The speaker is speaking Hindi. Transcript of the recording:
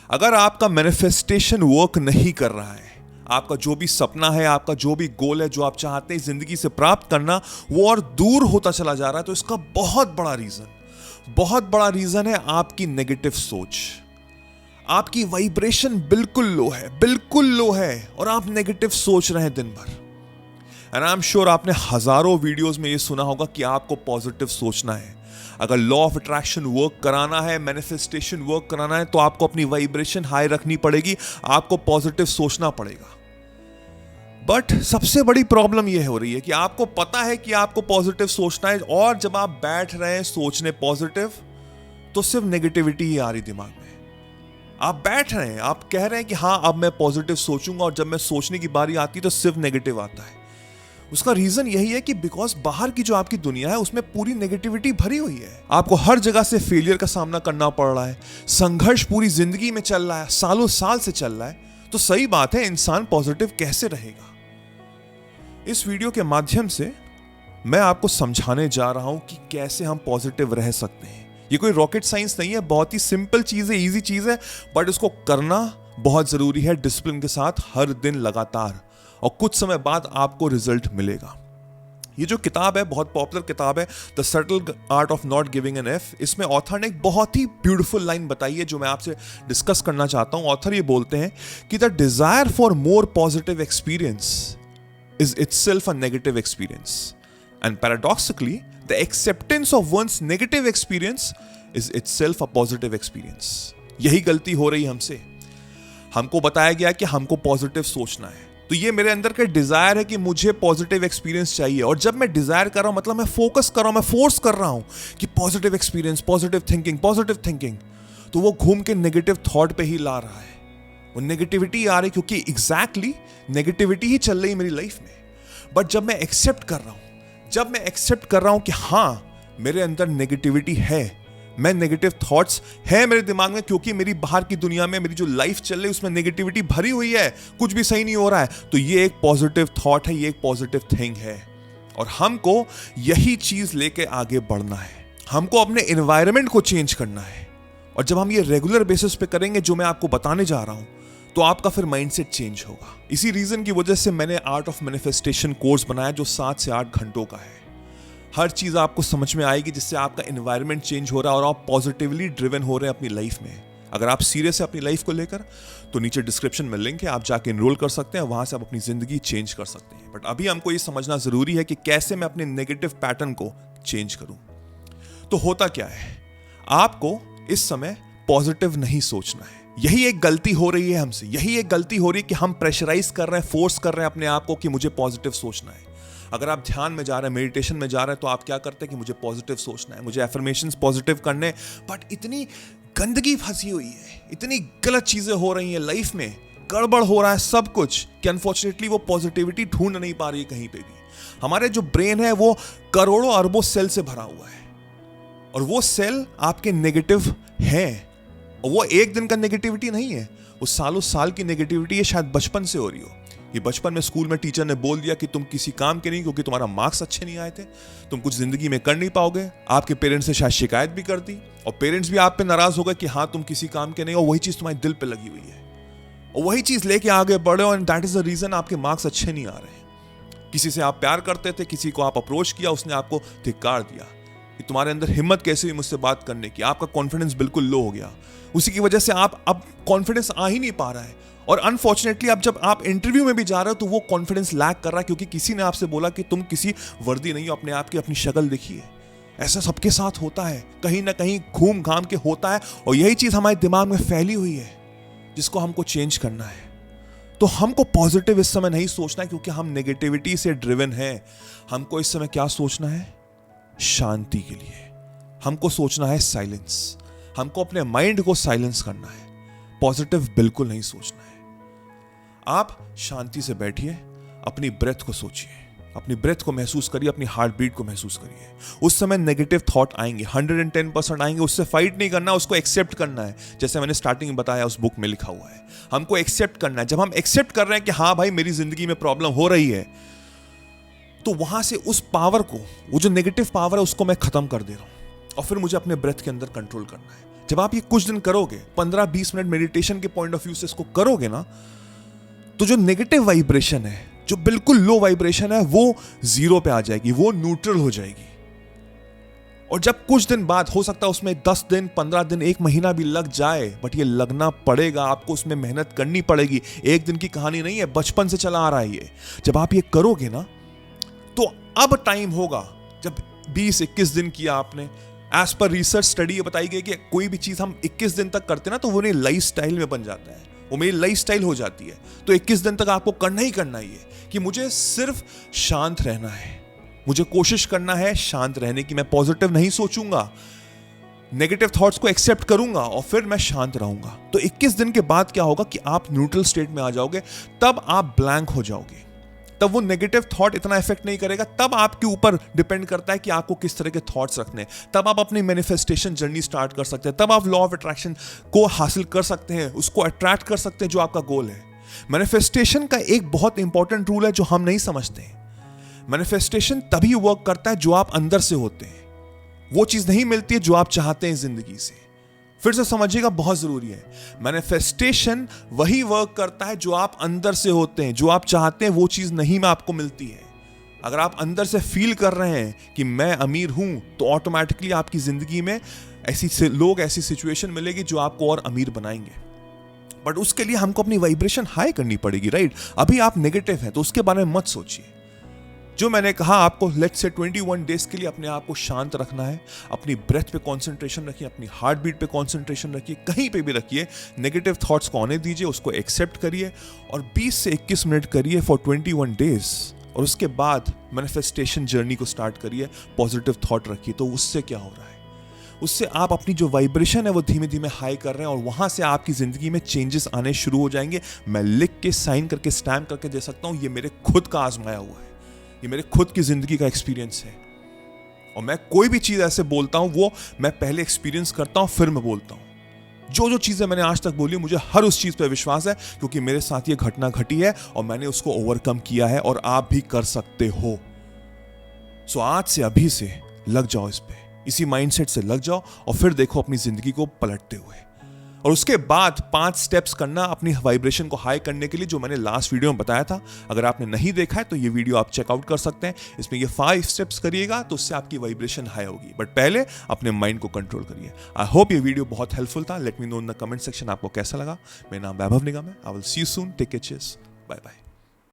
अगर आपका मैनिफेस्टेशन वर्क नहीं कर रहा है, आपका जो भी सपना है, आपका जो भी गोल है, जो आप चाहते हैं जिंदगी से प्राप्त करना, वो और दूर होता चला जा रहा है, तो इसका बहुत बड़ा रीजन है आपकी नेगेटिव सोच। आपकी वाइब्रेशन बिल्कुल लो है और आप नेगेटिव सोच रहे हैं दिन भर। एंड आई एम श्योर आपने हजारों वीडियोस में ये सुना होगा कि आपको पॉजिटिव सोचना है। अगर लॉ ऑफ अट्रैक्शन वर्क कराना है, मैनिफेस्टेशन वर्क कराना है, तो आपको अपनी वाइब्रेशन हाई रखनी पड़ेगी, आपको पॉजिटिव सोचना पड़ेगा। बट सबसे बड़ी प्रॉब्लम यह हो रही है कि आपको पता है कि आपको पॉजिटिव सोचना है, और जब आप बैठ रहे हैं सोचने पॉजिटिव, तो सिर्फ नेगेटिविटी ही आ रही दिमाग में। आप बैठ रहे हैं, आप कह रहे हैं कि हाँ अब मैं पॉजिटिव सोचूंगा, और जब मैं सोचने की बारी आती है तो सिर्फ नेगेटिव आता है। उसका रीजन यही है कि बिकॉज बाहर की जो आपकी दुनिया है उसमें पूरी नेगेटिविटी भरी हुई है। आपको हर जगह से फेलियर का सामना करना पड़ रहा है, संघर्ष पूरी जिंदगी में चल रहा है, सालों साल से चल रहा है। तो सही बात है, इंसान पॉजिटिव कैसे रहेगा? इस वीडियो के माध्यम से मैं आपको समझाने जा रहा हूं कि कैसे हम पॉजिटिव रह सकते हैं। ये कोई रॉकेट साइंस नहीं है, बहुत ही सिंपल चीज है, इजी चीज है, बट इसको करना बहुत जरूरी है डिसिप्लिन के साथ, हर दिन लगातार, और कुछ समय बाद आपको रिजल्ट मिलेगा। ये जो किताब है बहुत पॉपुलर किताब है, the subtle art of not giving an F. इसमें ऑथर ने एक बहुत ही ब्यूटीफुल लाइन बताई है जो मैं आपसे डिस्कस करना चाहता हूं। ऑथर ये बोलते हैं कि the desire for more positive experience is itself a negative experience, and paradoxically the acceptance of one's negative experience is itself a positive experience. यही गलती हो रही हमसे। हमको बताया गया कि हमको पॉजिटिव सोचना है, तो ये मेरे अंदर का डिजायर है कि मुझे पॉजिटिव एक्सपीरियंस चाहिए, और जब मैं डिजायर कर रहा हूं मतलब मैं फोकस कर रहा हूं, मैं फोर्स कर रहा हूं कि पॉजिटिव एक्सपीरियंस, पॉजिटिव थिंकिंग, तो वो घूम के नेगेटिव थॉट पे ही ला रहा है, वो नेगेटिविटी आ रही, क्योंकि एग्जैक्टली नेगेटिविटी ही चल रही मेरी लाइफ में। बट जब मैं एक्सेप्ट कर रहा हूं कि हाँ मेरे अंदर नेगेटिविटी है, मैं नेगेटिव थॉट्स है मेरे दिमाग में, क्योंकि मेरी बाहर की दुनिया में मेरी जो लाइफ चल रही है उसमें नेगेटिविटी भरी हुई है, कुछ भी सही नहीं हो रहा है, तो ये एक पॉजिटिव थॉट है, ये एक पॉजिटिव थिंग है, और हमको यही चीज लेके आगे बढ़ना है। हमको अपने एनवायरनमेंट को चेंज करना है, और जब हम ये रेगुलर बेसिस पे करेंगे जो मैं आपको बताने जा रहा हूं, तो आपका फिर माइंडसेट चेंज होगा। इसी रीजन की वजह से मैंने आर्ट ऑफ मैनिफेस्टेशन कोर्स बनाया जो 7 से 8 घंटों का है। हर चीज आपको समझ में आएगी जिससे आपका एनवायरनमेंट चेंज हो रहा है और आप पॉजिटिवली ड्रिवन हो रहे हैं अपनी लाइफ में। अगर आप सीरियस है अपनी लाइफ को लेकर, तो नीचे डिस्क्रिप्शन में लिंक है, आप जाके एनरोल कर सकते हैं, वहां से आप अपनी जिंदगी चेंज कर सकते हैं। बट अभी हमको ये समझना जरूरी है कि कैसे मैं अपने नेगेटिव पैटर्न को चेंज करूं। तो होता क्या है, आपको इस समय पॉजिटिव नहीं सोचना है। यही एक गलती हो रही है हमसे, यही एक गलती हो रही है कि हम प्रेशराइज कर रहे हैं, फोर्स कर रहे हैं अपने आप को कि मुझे पॉजिटिव सोचना है। अगर आप ध्यान में जा रहे हैं, मेडिटेशन में जा रहे हैं, तो आप क्या करते हैं कि मुझे पॉजिटिव सोचना है, मुझे एफर्मेशंस पॉजिटिव करने, बट इतनी गंदगी फंसी हुई है, इतनी गलत चीजें हो रही हैं लाइफ में, गड़बड़ हो रहा है सब कुछ, कि अनफॉर्चुनेटली वो पॉजिटिविटी ढूंढ नहीं पा रही है कहीं पे भी। हमारे जो ब्रेन है वो करोड़ों अरबों सेल से भरा हुआ है, और वो सेल आपके नेगेटिव हैं, और वो एक दिन का नेगेटिविटी नहीं है, वो सालों साल की नेगेटिविटी है। शायद बचपन से हो रही हो, कि बचपन में स्कूल में टीचर ने बोल दिया कि तुम किसी काम के नहीं, क्योंकि तुम्हारा मार्क्स अच्छे नहीं आए थे, तुम कुछ जिंदगी में कर नहीं पाओगे। आपके पेरेंट्स ने शायद शिकायत भी कर दी, और पेरेंट्स भी आप पे नाराज हो गए कि हाँ तुम किसी काम के नहीं, और वही चीज तुम्हारे दिल पे लगी हुई है, और वही चीज लेके आगे बढ़े हो, and that is the reason आपके मार्क्स अच्छे नहीं आ रहे। किसी से आप प्यार करते थे, किसी को आप अप्रोच किया, उसने आपको धिक्कार दिया, कि तुम्हारे अंदर हिम्मत कैसे हुई मुझसे बात करने की, आपका कॉन्फिडेंस बिल्कुल लो हो गया, उसी की वजह से आप अब कॉन्फिडेंस आ ही नहीं पा रहा है, और अनफॉर्चुनेटली अब जब आप इंटरव्यू में भी जा रहे हो तो वो कॉन्फिडेंस लैक कर रहा है, क्योंकि किसी ने आपसे बोला कि तुम किसी वर्दी नहीं हो, अपने आप की अपनी शक्ल देखिए। ऐसा सबके साथ होता है, कहीं ना कहीं घूम घाम के होता है, और यही चीज हमारे दिमाग में फैली हुई है जिसको हमको चेंज करना है। तो हमको पॉजिटिव इस समय नहीं सोचना है, क्योंकि हम नेगेटिविटी से ड्रिवन है। हमको इस समय क्या सोचना है? शांति के लिए हमको सोचना है साइलेंस, हमको अपने माइंड को साइलेंस करना है, पॉजिटिव बिल्कुल नहीं सोचना है। आप शांति से बैठिए, अपनी ब्रेथ को सोचिए, अपनी ब्रेथ को महसूस करिए, अपनी हार्ट बीट को महसूस करिए। उस समय नेगेटिव थॉट आएंगे, 110% आएंगे, उससे फाइट नहीं करना, उसको एक्सेप्ट करना है। जैसे मैंने स्टार्टिंग में बताया, उस बुक में लिखा हुआ है, हमको एक्सेप्ट करना है। जब हम एक्सेप्ट कर रहे हैं कि हाँ भाई मेरी जिंदगी में प्रॉब्लम हो रही है, तो वहां से उस पावर को, वो जो नेगेटिव पावर है उसको मैं खत्म कर दे रहा हूं, और फिर मुझे अपने ब्रेथ के अंदर कंट्रोल करना है। जब आप ये कुछ दिन करोगे, 15-20 मिनट मेडिटेशन के पॉइंट ऑफ व्यू से इसको करोगे ना, तो जो नेगेटिव वाइब्रेशन है, जो बिल्कुल लो वाइब्रेशन है, वो जीरो पे आ जाएगी, वो न्यूट्रल हो जाएगी। और जब कुछ दिन बाद, हो सकता है उसमें 10 दिन, 15 दिन, 1 महीना भी लग जाए, बट ये लगना पड़ेगा, आपको उसमें मेहनत करनी पड़ेगी। एक दिन की कहानी नहीं है, बचपन से चला आ रहा है ये। जब आप ये करोगे ना, तो अब टाइम होगा, जब 20-21 दिन किया आपने, एज पर रिसर्च स्टडी ये बताई गई कि कोई भी चीज हम 21 दिन तक करते ना, तो वो लाइफ स्टाइल में बन जाता है, वो मेरी लाइफ स्टाइल हो जाती है। तो 21 दिन तक आपको करना ही करना ही है कि मुझे सिर्फ शांत रहना है, मुझे कोशिश करना है शांत रहने की। मैं पॉजिटिव नहीं सोचूंगा, नेगेटिव थॉट्स को एक्सेप्ट करूंगा और फिर मैं शांत रहूंगा। तो 21 दिन के बाद क्या होगा कि आप न्यूट्रल स्टेट में आ जाओगे, तब आप ब्लैंक हो जाओगे, तब वो नेगेटिव थॉट इतना इफेक्ट नहीं करेगा। तब आपके ऊपर डिपेंड करता है कि आपको किस तरह के थॉट्स रखने हैं। तब आप अपनी मैनिफेस्टेशन जर्नी स्टार्ट कर सकते हैं, तब आप लॉ ऑफ अट्रैक्शन को हासिल कर सकते हैं, उसको अट्रैक्ट कर सकते हैं जो आपका गोल है। मैनिफेस्टेशन का एक बहुत इंपॉर्टेंट रूल है जो हम नहीं समझते हैं। मैनिफेस्टेशन तभी वर्क करता है जो आप अंदर से होते हैं, वो चीज नहीं मिलती है जो आप चाहते हैं जिंदगी से। फिर से समझिएगा, बहुत जरूरी है। मैनिफेस्टेशन वही वर्क करता है जो आप अंदर से होते हैं, जो आप चाहते हैं वो चीज नहीं में आपको मिलती है। अगर आप अंदर से फील कर रहे हैं कि मैं अमीर हूं, तो ऑटोमेटिकली आपकी जिंदगी में ऐसी सिचुएशन मिलेगी जो आपको और अमीर बनाएंगे। बट उसके लिए हमको अपनी वाइब्रेशन हाई करनी पड़ेगी, राइट? अभी आप नेगेटिव हैं तो उसके बारे में मत सोचिए। जो मैंने कहा, आपको लेट्स से 21 डेज के लिए अपने आप को शांत रखना है, अपनी ब्रेथ पे कंसंट्रेशन रखिए, अपनी हार्ट बीट पे कंसंट्रेशन रखिए, कहीं पे भी रखिए। नेगेटिव थॉट्स को आने दीजिए, उसको एक्सेप्ट करिए और 20 से 21 मिनट करिए फॉर 21 डेज। और उसके बाद मैनिफेस्टेशन जर्नी को स्टार्ट करिए, पॉजिटिव थॉट रखिए। तो उससे क्या हो रहा है, उससे आप अपनी जो वाइब्रेशन है वो धीमे धीमे हाई कर रहे हैं और वहां से आपकी जिंदगी में चेंजेस आने शुरू हो जाएंगे। मैं लिख के, साइन करके, स्टैम्प करके दे सकता हूं, ये मेरे खुद का आजमाया हुआ है, ये मेरे खुद की जिंदगी का एक्सपीरियंस है। और मैं कोई भी चीज ऐसे बोलता हूं, वो मैं पहले एक्सपीरियंस करता हूं, फिर मैं बोलता हूं। जो चीजें मैंने आज तक बोली, मुझे हर उस चीज पर विश्वास है, क्योंकि मेरे साथ ये घटना घटी है और मैंने उसको ओवरकम किया है, और आप भी कर सकते हो। सो आज से, अभी से लग जाओ इस पे, इसी माइंडसेट से लग जाओ और फिर देखो अपनी जिंदगी को पलटते हुए। और उसके बाद 5 स्टेप्स करना अपनी वाइब्रेशन को हाई करने के लिए, जो मैंने लास्ट वीडियो में बताया था। अगर आपने नहीं देखा है तो ये वीडियो आप चेकआउट कर सकते हैं। इसमें ये 5 स्टेप्स करिएगा तो उससे आपकी वाइब्रेशन हाई होगी। बट पहले अपने माइंड को कंट्रोल करिए। आई होप ये वीडियो बहुत हेल्पफुल था। Let me know in the comment section आपको कैसा लगा। मेरा नाम वैभव निगम है। I will see you soon. Take care, cheers, bye bye.